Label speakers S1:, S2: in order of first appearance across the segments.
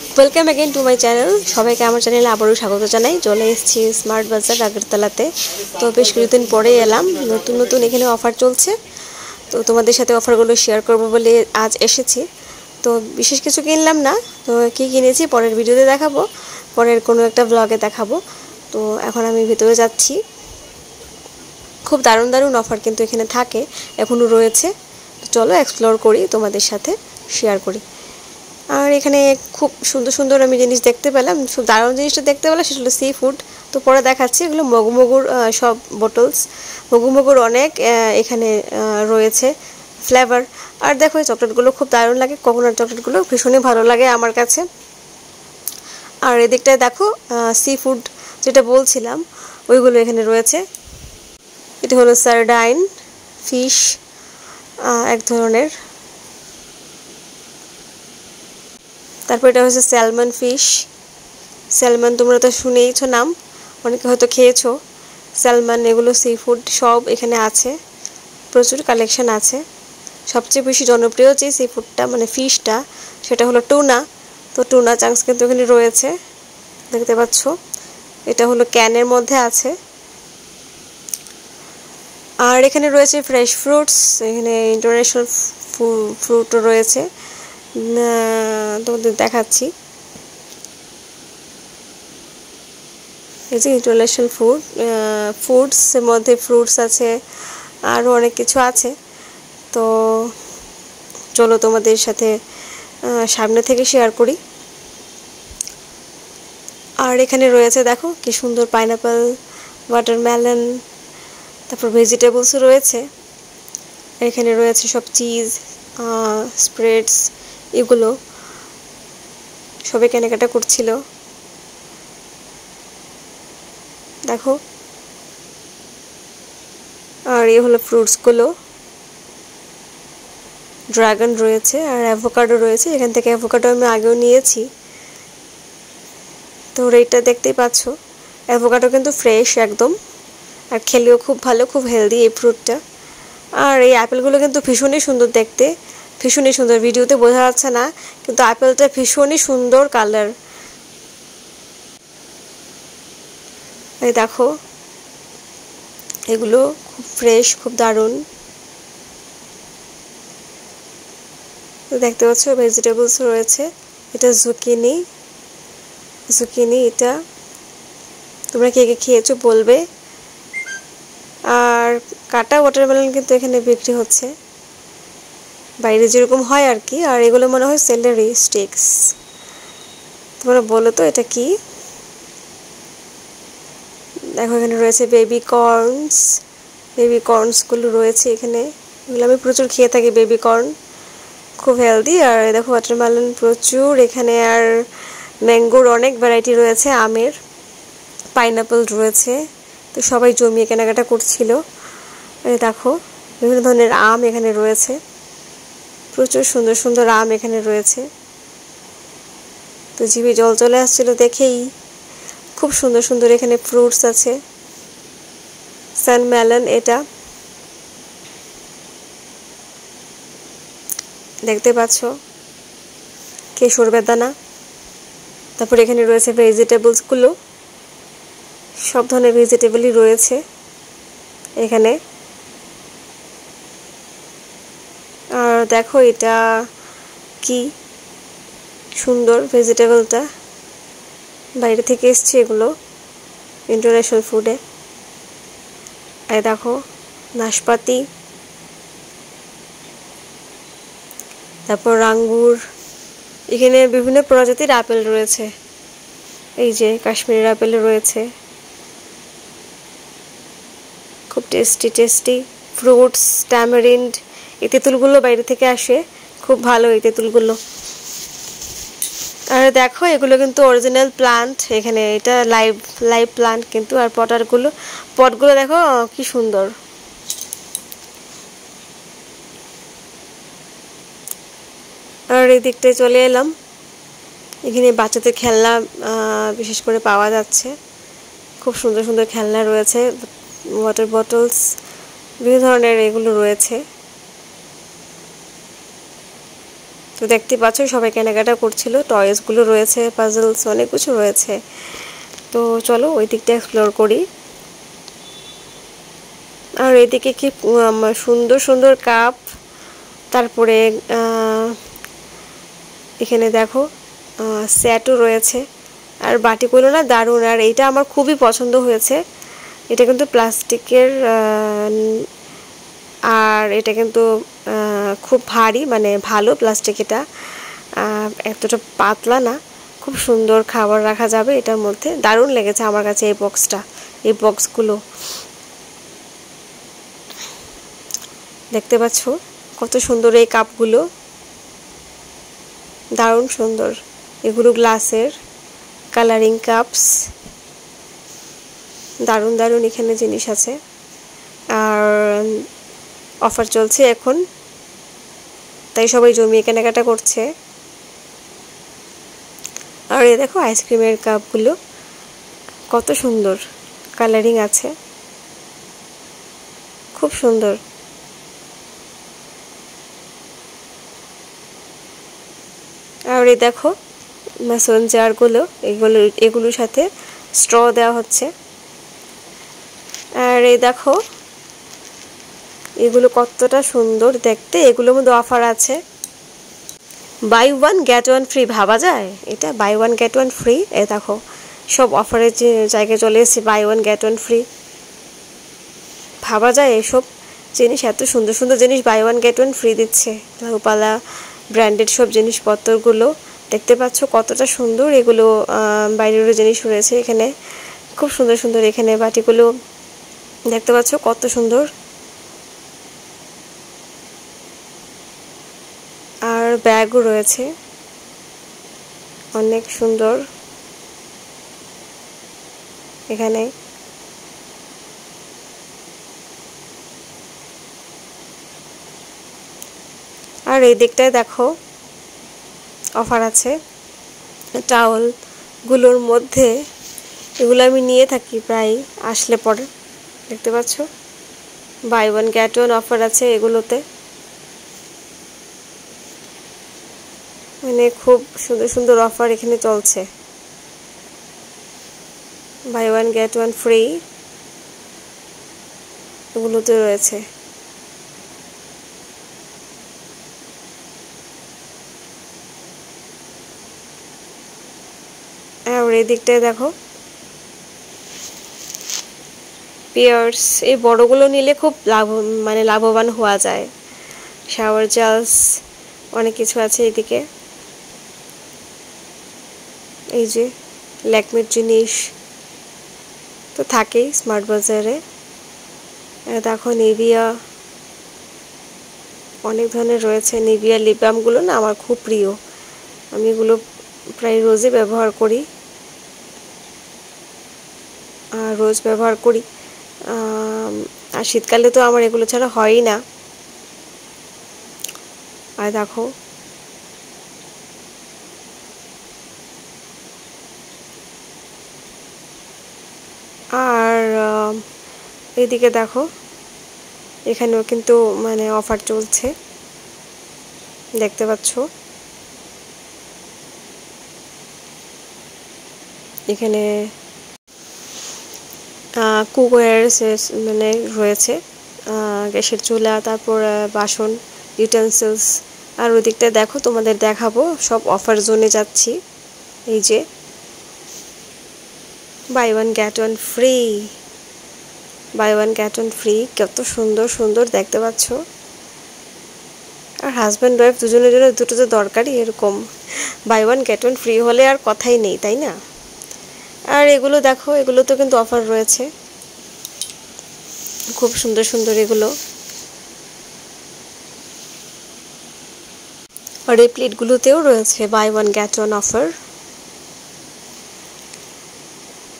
S1: Welcome again to my channel. সবাইকে আমার চ্যানেলে আবারও স্বাগত জানাই। চলে এসেছি স্মার্ট বাজার আগরতলাতে। তো বেশ কিছুদিন পরে এলাম, নতুন নতুন এখানে অফার চলছে, তো তোমাদের সাথে অফারগুলো শেয়ার করব বলে আজ এসেছি। তো বিশেষ কিছু কিনলাম না, তো কী কিনেছি পরের ভিডিওতে দেখাবো, পরের কোনো একটা ব্লগে দেখাবো। তো এখন আমি ভিতরে যাচ্ছি। খুব দারুণ দারুণ অফার কিন্তু এখানে থাকে, এখনও রয়েছে। তো চলো এক্সপ্লোর করি, তোমাদের সাথে শেয়ার করি। আর এখানে খুব সুন্দর সুন্দর আমি জিনিস দেখতে পেলাম, খুব দারুণ জিনিসটা দেখতে পেলাম, সেটা হলো সি ফুড। তো পরে দেখাচ্ছি। এগুলো মগুমগুর সব বোটলস, মগুমগুর অনেক এখানে রয়েছে ফ্লেভার। আর দেখো এই চকলেটগুলো খুব দারুণ লাগে, কোকোনাট চকলেটগুলো ভীষণই ভালো লাগে আমার কাছে। আর এদিকটায় দেখো সি ফুড যেটা বলছিলাম ওইগুলো এখানে রয়েছে। এটা হলো সার্ডাইন ফিশ, এক ধরনের। তারপর এটা হচ্ছে স্যালমন ফিশ। স্যালমন তোমরা তো শুনেইছো নাম, অনেকে হয়তো খেয়েছো স্যালমন। এগুলো সি ফুড সব এখানে আছে, প্রচুর কালেকশন আছে। সবচেয়ে বেশি জনপ্রিয় যে সি ফুডটা মানে ফিশটা সেটা হলো টুনা। তো টুনা চাংস কিন্তু এখানে রয়েছে, দেখতে পাচ্ছ। এটা হলো ক্যানের মধ্যে আছে। আর এখানে রয়েছে ফ্রেশ ফ্রুটস, এখানে ইন্টারন্যাশনাল ফ্রুটও রয়েছে, তোমাদের দেখাচ্ছি। এই যে ইন্টারন্যাশনাল ফুডসের মধ্যে ফ্রুটস আছে, আরও অনেক কিছু আছে। তো চলো তোমাদের সাথে সামনে থেকে শেয়ার করি। আর এখানে রয়েছে দেখো কি সুন্দর পাইনাপেল, ওয়াটারমেলন, তারপর ভেজিটেবলসও রয়েছে। এখানে রয়েছে সব চিজ, স্প্রেডস, এগুলো সবাই কেনাকাটা করছিল দেখো। আর এই হলো ফ্রুটসগুলো, ড্রাগন রয়েছে আর অ্যাভোকাডো রয়েছে। এখান থেকে অ্যাভোকাডো আমি আগেও নিয়েছি। তো রেটটা দেখতেই পাচ্ছ। অ্যাভোকাডো কিন্তু ফ্রেশ একদম, আর খেলেও খুব ভালো, খুব হেলদি এই ফ্রুটটা। আর এই অ্যাপেলগুলো কিন্তু ভীষণই সুন্দর দেখতে, ভীষণই সুন্দর। ভিডিওতে বোঝা যাচ্ছে না, কিন্তু অ্যাপেলটা ভীষণই সুন্দর কালার। এই দেখো এগুলো খুব ফ্রেশ, খুব দারুণ দেখতে পাচ্ছ। ভেজিটেবলস রয়েছে। এটা জুকিনি, এটা তোমরা কে কে খেয়েছো বলবে। আর কাটা ওয়াটারমেলন কিন্তু এখানে বিক্রি হচ্ছে, বাইরে যেরকম হয় আর কি। আর এগুলো মনে হয় সেলারি স্টিক্স। তোমরা বলো তো এটা কি। দেখো এখানে রয়েছে বেবি কর্নসগুলো রয়েছে এখানে। এগুলো আমি প্রচুর খেয়ে থাকি, বেবি কর্ন খুব হেলদি। আর দেখো ওয়াটারমেলন প্রচুর এখানে। আর ম্যাঙ্গোর অনেক ভ্যারাইটি রয়েছে, আমের, পাইনাপেল রয়েছে। তো সবাই জমিয়ে কেনাকাটা করছিল। দেখো বিভিন্ন ধরনের আম এখানে রয়েছে, প্রচুর সুন্দর সুন্দর আম এখানে রয়েছে। তো জিভে জল চলে আসছিল দেখেই। খুব সুন্দর সুন্দর এখানে ফ্রুটস আছে। সানমেলন এটা দেখতে পাচ্ছ, কেশর বেদানা। তারপর এখানে রয়েছে ভেজিটেবলসগুলো, সব ধরনের ভেজিটেবলই রয়েছে এখানে। আর দেখো এটা কি সুন্দর ভেজিটেবলটা, বাইরে থেকে এসছে এগুলো ইন্টারন্যাশনাল ফুডে। আর দেখো নাশপাতি, তারপর আঙ্গুর। এখানে বিভিন্ন প্রজাতির আপেল রয়েছে, এই যে কাশ্মীরের আপেল রয়েছে, খুব টেস্টি টেস্টি ফ্রুটস। ট্যামারিন্ড, এই তেঁতুলগুলো বাইরে থেকে আসে, খুব ভালো এই তেঁতুলগুলো। আর দেখো এগুলো কিন্তু অরিজিনাল প্লান্ট এখানে, এটা লাইভ প্লান্ট কিন্তু। আর পটগুলো দেখো কি সুন্দর। আর এই দিকটায় চলে এলাম, এখানে বাচ্চাদের খেলনা বিশেষ করে পাওয়া যাচ্ছে। খুব সুন্দর সুন্দর খেলনা রয়েছে, ওয়াটার বটলস, বিভিন্ন ধরনের এগুলো রয়েছে। তো দেখতে পাচ্ছ সবাই কেনাকাটা করছিল, টয়েসগুলো রয়েছে, পাজলস অনেক কিছু রয়েছে। তো চলো ওই দিকটা এক্সপ্লোর করি। আর এদিকে কি সুন্দর সুন্দর কাপ, তারপরে এখানে দেখো সেটও রয়েছে। আর বাটিগুলো না দারুণ, আর এইটা আমার খুবই পছন্দ হয়েছে। এটা কিন্তু প্লাস্টিকের, আর এটা কিন্তু খুব ভারী, মানে ভালো প্লাস্টিক, এটা এতটা পাতলা না, খুব সুন্দর খাবার রাখা যাবে এটার মধ্যে। দারুণ লেগেছে আমার কাছে এই বক্সটা, এই বক্সগুলো দেখতে পাচ্ছ কত সুন্দর। এই কাপগুলো দারুণ সুন্দর, এগুলো গ্লাসের কালারিং কাপস, দারুণ দারুণ এখানে জিনিস আছে। আর অফার চলছে এখন, তাই সবাই জমিয়ে কেনাকাটা করছে। আর এই দেখো আইসক্রিমের কাপগুলো কত সুন্দর কালারিং আছে, খুব সুন্দর। আর এই দেখো মেসন জারগুলো, এগুলোর সাথে স্ট্র দেওয়া হচ্ছে। আর এই দেখো এগুলো কতটা সুন্দর দেখতে, এগুলোর মধ্যে অফার আছে, buy one get one free. ভাবা যায় এটা, buy one get one free. এ দেখো সব অফারের যে জায়গায় চলে এসেছে, buy one get one free. ভাবা যায় এসব জিনিস, এত সুন্দর সুন্দর জিনিস buy one get one free দিচ্ছে। লাউপালা ব্র্যান্ডেড সব জিনিসপত্রগুলো দেখতে পাচ্ছ কতটা সুন্দর। এগুলো বাইরেরও জিনিস রয়েছে এখানে, খুব সুন্দর সুন্দর। এখানে বাটিগুলো দেখতে পাচ্ছ কত সুন্দর। আর ব্যাগও রয়েছে অনেক সুন্দর এখানে। আর এই দিকটায় দেখো অফার আছে টাওয়ালগুলোর মধ্যে, এগুলো আমি নিয়ে থাকি প্রায় আসলে পরে। দেখতে পাচ্ছ buy one get one offer আছে এগুলোতে, মানে খুব সুন্দর সুন্দর অফার এখানে চলছে। Buy one get one free এগুলোতে রয়েছে। আর এই দিকটায় দেখো পিয়ার্স, এই বড়গুলো নিলে খুব লাভবান হওয়া যায়। শাওয়ার জেলস অনেক কিছু আছে এদিকে। এই যে ল্যাকমির জিনিস তো থাকেই স্মার্ট বাজারে। দেখো নিভিয়া অনেক ধরনের রয়েছে। নিভিয়া লিপ বামগুলো না আমার খুব প্রিয়, আমি এগুলো প্রায় রোজই ব্যবহার করি, রোজ ব্যবহার করি। আর শীতকালে তো আমার এগুলো ছাড়া হয়ই না। আর দেখো আর এদিকে দেখো এখানেও কিন্তু মানে অফার চলছে, দেখতে পাচ্ছ। এখানে কুকওয়্যার মানে রয়েছে, গ্যাসের চুলা, তারপর বাসন, ইউটেন্সিলস। আর ওদিকটা দেখো তোমাদের দেখাবো, সব অফার জোনে যাচ্ছি। এই যে buy one get one free, buy one get one free, কত সুন্দর সুন্দর দেখতে পাচ্ছ। আর হাজব্যান্ড ওয়াইফ দুজনের জন্য দুটো তো দরকারই, এরকম buy one get one free হলে আর কথাই নেই, তাই না? আর এগুলো দেখো, এগুলো তো কিন্তু অফার রয়েছে, খুব সুন্দর সুন্দর এগুলো। আর এই প্লেটগুলোতেও রয়েছে buy one get one offer.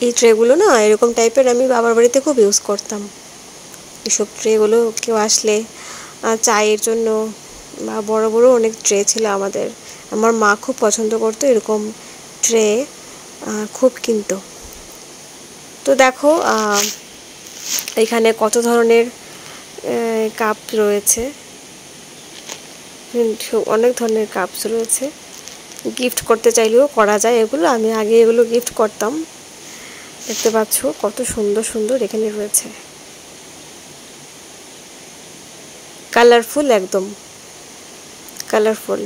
S1: এই ট্রেগুলো না এরকম টাইপের আমি বাবার বাড়িতে খুব ইউজ করতাম। এসব ট্রেগুলো কেউ আসলে চায়ের জন্য, বা বড় বড় অনেক ট্রে ছিল আমাদের। আমার মা খুব পছন্দ করতো এরকম ট্রে, খুব কিনতো। তো দেখো এখানে কত ধরনের কাপ রয়েছে। অনেক ধরনের কাপস রয়েছে, গিফট করতে চাইলেও করা যায় এগুলো। আমি আগে এগুলো গিফট করতাম। দেখতে পাচ্ছ কত সুন্দর সুন্দর এখানে রয়েছে, কালারফুল, একদম কালারফুল।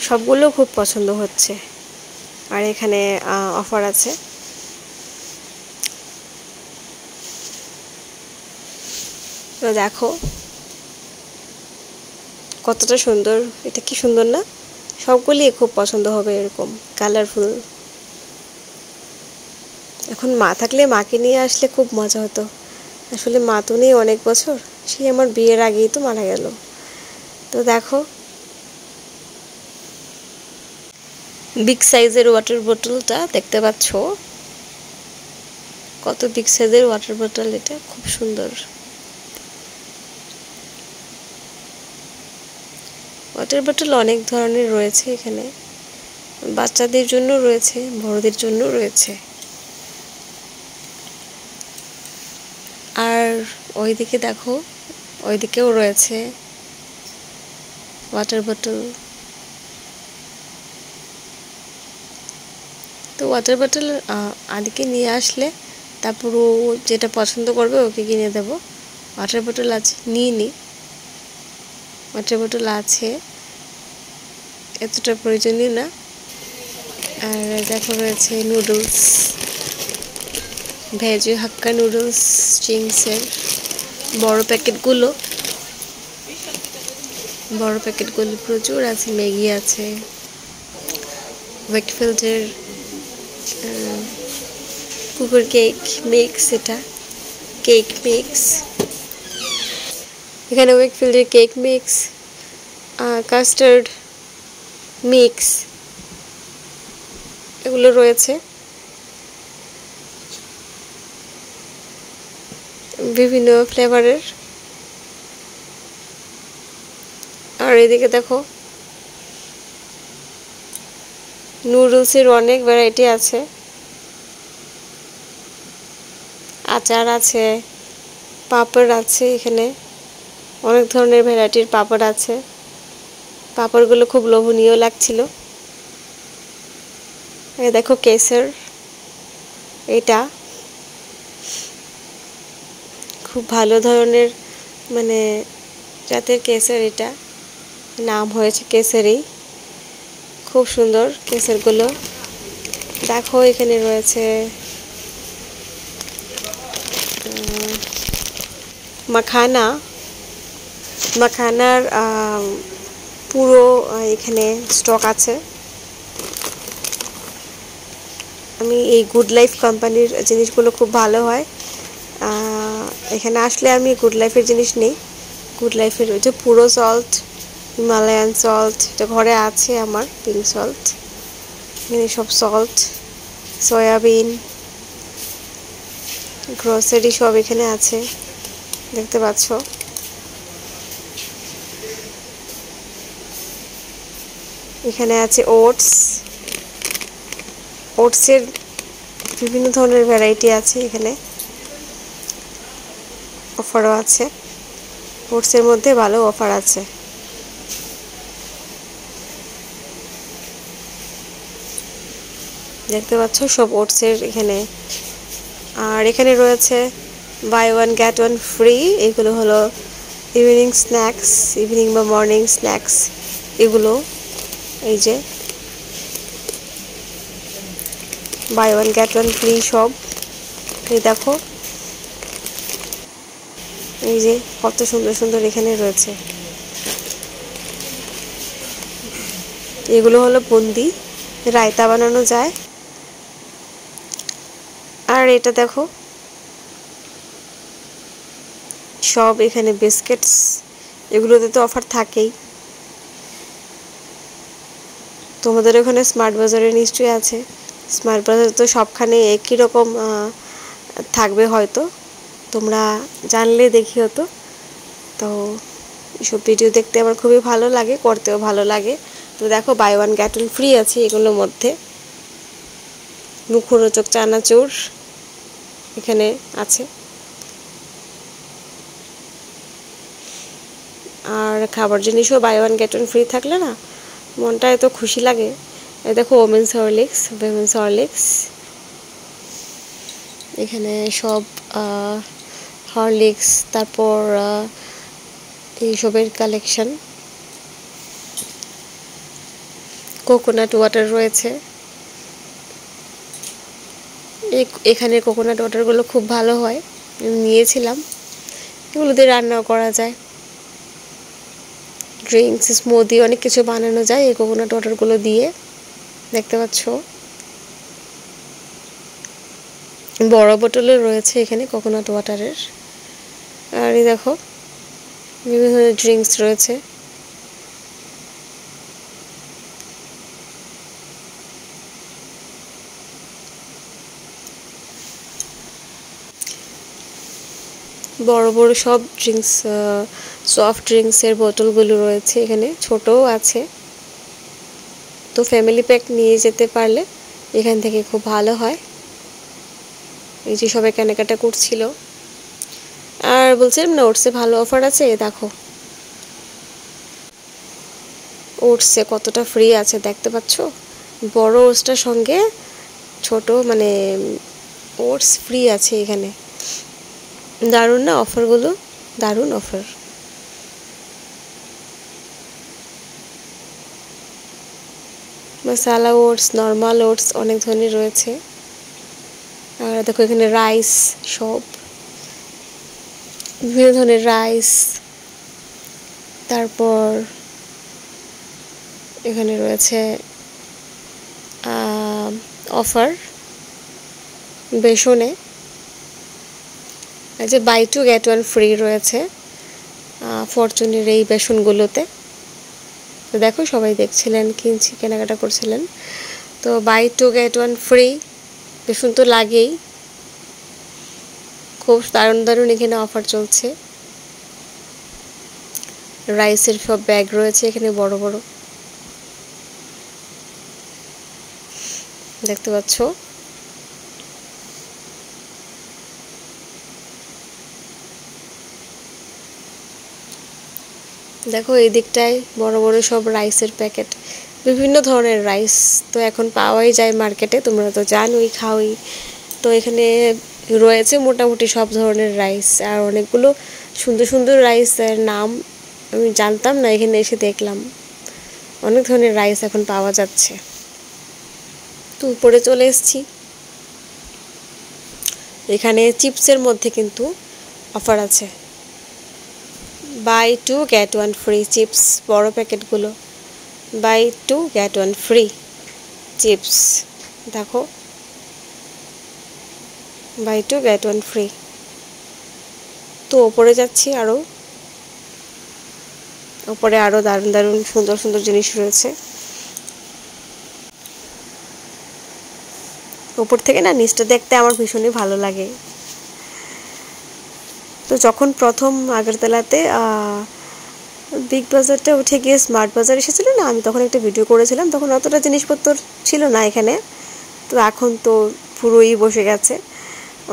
S1: সবগুলো খুব পছন্দ হচ্ছে। আর এখানে অফার আছে। তো দেখো কতটা সুন্দর, এটা কি সুন্দর না? সবগুলি খুব পছন্দ হবে এরকম কালারফুল। এখন মা থাকলে মাকে নিয়ে আসলে খুব মজা হতো। আসলে মা তো নেই অনেক বছর, সেই আমার বিয়ের আগেই তো মারা গেল। তো দেখো বিগ সাইজের ওয়াটার বোতলটা দেখতে পাচ্ছ, কত বিগ সাইজের ওয়াটার বোতল, এটা খুব সুন্দর। ওয়াটার বোতল অনেক ধরনের রয়েছে এখানে, বাচ্চাদের জন্য রয়েছে, বড়দের জন্য রয়েছে। আর ওইদিকে দেখো, ওইদিকেও রয়েছে ওয়াটার বোতল। তো ওয়াটার বোতল আদিকে নিয়ে আসলে তারপর ও যেটা পছন্দ করবে ওকে কিনে দেবো। ওয়াটার বোতল আছে, নিয়ে নিই। ওয়াটার বোতল আছে, এতটা প্রয়োজনীয় না। আর দেখো রয়েছে নুডলস, ভেজ হাক্কা নুডলস, চিংসের বড় প্যাকেটগুলো, প্রচুর আছে। ম্যাগি আছে, ওয়েকফিল্ডের কুকুর কেক মিক্স, এটা কেক মিক্স। এখানে ওয়েকফিল্ডের কেক মিক্স, কাস্টার্ড মিক্স এগুলো রয়েছে, বিভিন্ন ফ্লেভারের। আর এদিকে দেখো নুডলসের অনেক ভ্যারাইটি আছে, আচার আছে, পাঁপড় আছে। এখানে অনেক ধরনের ভ্যারাইটির পাঁপড় আছে। পাঁপড়গুলো খুব লোভনীয় লাগছিল। এই দেখো কেসর, এটা খুব ভালো ধরনের মানে জাতের কেসর, এটা নাম হয়েছে কেসরি। খুব সুন্দর কেসরগুলো। দেখো এখানে রয়েছে মাখানার পুরো এখানে স্টক আছে। আমি এই গুড লাইফ কোম্পানির জিনিসগুলো খুব ভালো হয়। এখানে আসলে আমি গুড লাইফের জিনিস নেই। গুড লাইফের ওই যে পুরো সল্ট, হিমালয়ান সল্ট, এটা ঘরে আছে আমার, পিঙ্ক সল্ট, এখানে সব সল্ট, সয়াবিন, গ্রোসারি সব এখানে আছে, দেখতে পাচ্ছ। এখানে আছে ওটসের বিভিন্ন ধরনের ভ্যারাইটি আছে। এখানে অফারও আছে, ওটসের মধ্যে ভালো অফার আছে। দেখতে পাচ্ছ সব ওটসের এখানে। আর এখানে রয়েছে buy one get one free. এগুলো হলো ইভিনিং স্ন্যাক্স, ইভিনিং বা মর্নিং স্ন্যাক্স এগুলো। এই যে buy one get one free সব। এই দেখো, এই যে কত সুন্দর সুন্দর এখানে রয়েছে। এগুলো হলো বুন্দি, রায়তা বানানো যায়। আর এটা দেখো সব এখানে বিস্কিটস, এগুলোতে তো অফার থাকেই। তোমাদের ওখানে স্মার্ট বাজারে নিশ্চয়ই আছে। স্মার্ট বাজারে তো সবখানে একই রকম থাকবে হয়তো, তোমরা জানলে দেখিও। তো এসব ভিডিও দেখতে আমার খুবই ভালো লাগে, করতেও ভালো লাগে। তো দেখো buy one get one free আছে এগুলোর মধ্যে। মুখরোচক চানাচুর, এখানে আছে। আর খাবার জিনিসও buy one get one free থাকলে না মনটা এত খুশি লাগে। এই দেখো ওমেন্স হরলিক্স, এখানে সব হরলিক্স, তারপর এইসবের কালেকশন। কোকোনাট ওয়াটার রয়েছে, এখানে কোকোনাট ওয়াটারগুলো খুব ভালো হয়, নিয়েছিলাম। এগুলো দিয়ে রান্নাও করা যায়, ড্রিঙ্কস, স্মুদি, অনেক কিছু বানানো যায় এই কোকোনাট ওয়াটারগুলো দিয়ে। দেখতে পাচ্ছ বড় বোতলে রয়েছে এখানে কোকোনাট ওয়াটারের। আর এই দেখো বিভিন্ন ধরনের ড্রিঙ্কস রয়েছে। বড় বড় সব ড্রিঙ্কস, সফট ড্রিঙ্কসের বোতলগুলো রয়েছে এখানে, ছোটও আছে। তো ফ্যামিলি প্যাক নিয়ে যেতে পারলে এখান থেকে খুব ভালো হয়। এই যে সবাই কেনাকাটা করছিল। আর বলছিলাম না ওটসে ভালো অফার আছে, দেখো ওটসে কতটা ফ্রি আছে দেখতে পাচ্ছ। বড় ওটসটার সঙ্গে ছোট মানে ওটস ফ্রি আছে এখানে। দারুণ না অফারগুলো, দারুণ অফার। মশালা ওটস, নর্মাল ওটস অনেক ধরনের রয়েছে। আর দেখো এখানে রাইস, সব বিভিন্ন ধরনের রাইস। তারপর এখানে রয়েছে অফার বেসনে, এই যে buy two get one free রয়েছে ফরচুনের এই বেসনগুলোতে। তো দেখো সবাই দেখছিলেন, কেনাকাটা করছিলেন। তো buy two get one free বেসন তো লাগেই, খুব দারুণ দারুণ এখানে অফার চলছে। রাইসের সব ব্যাগ রয়েছে এখানে বড় বড়, দেখতে পাচ্ছ। দেখো এই দিকটায় বড় বড় সব রাইসের প্যাকেট, বিভিন্ন ধরনের রাইস তো এখন পাওয়াই যায় মার্কেটে, তোমরা তো জানোই, খাওই। তো এখানে রয়েছে মোটামুটি সব ধরনের রাইস, আর অনেকগুলো সুন্দর সুন্দর রাইসের নাম আমি জানতাম না, এখানে এসে দেখলাম অনেক ধরনের রাইস এখন পাওয়া যাচ্ছে। তো উপরে চলে এসেছি, এখানে চিপসের মধ্যে কিন্তু অফার আছে, buy two get one free chips, বড় প্যাকেটগুলো buy two get one free chips. দেখো buy two get one free. তো ওপরে যাচ্ছি, আরও ওপরে আরও দারুণ দারুণ সুন্দর সুন্দর জিনিস রয়েছে। উপর থেকে না নিচটা দেখতে আমার ভীষণই ভালো লাগে। তো যখন প্রথম আগরতলাতে বিগ বাজারটা উঠে গিয়ে স্মার্ট বাজার এসেছিলো না, আমি তখন একটা ভিডিও করেছিলাম, তখন অতটা জিনিসপত্র ছিল না এখানে। তো এখন তো পুরোই বসে গেছে,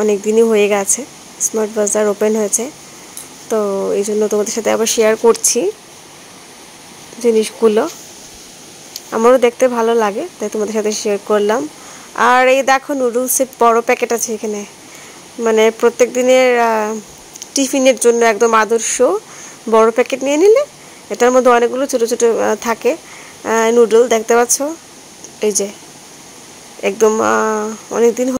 S1: অনেক দিনই হয়ে গেছে স্মার্ট বাজার ওপেন হয়েছে। তো এই জন্য তোমাদের সাথে আবার শেয়ার করছি জিনিসগুলো, আমারও দেখতে ভালো লাগে তাই তোমাদের সাথে শেয়ার করলাম। আর এই দেখো নুডলসের বড় প্যাকেট আছে এখানে, মানে প্রত্যেক দিনের টিফিনের জন্য একদম আদর্শ বড় প্যাকেট নিয়ে নিলে এটার মধ্যে অনেকগুলো ছোটো ছোটো থাকে নুডল, দেখতে পাচ্ছ এই যে একদম অনেক দিন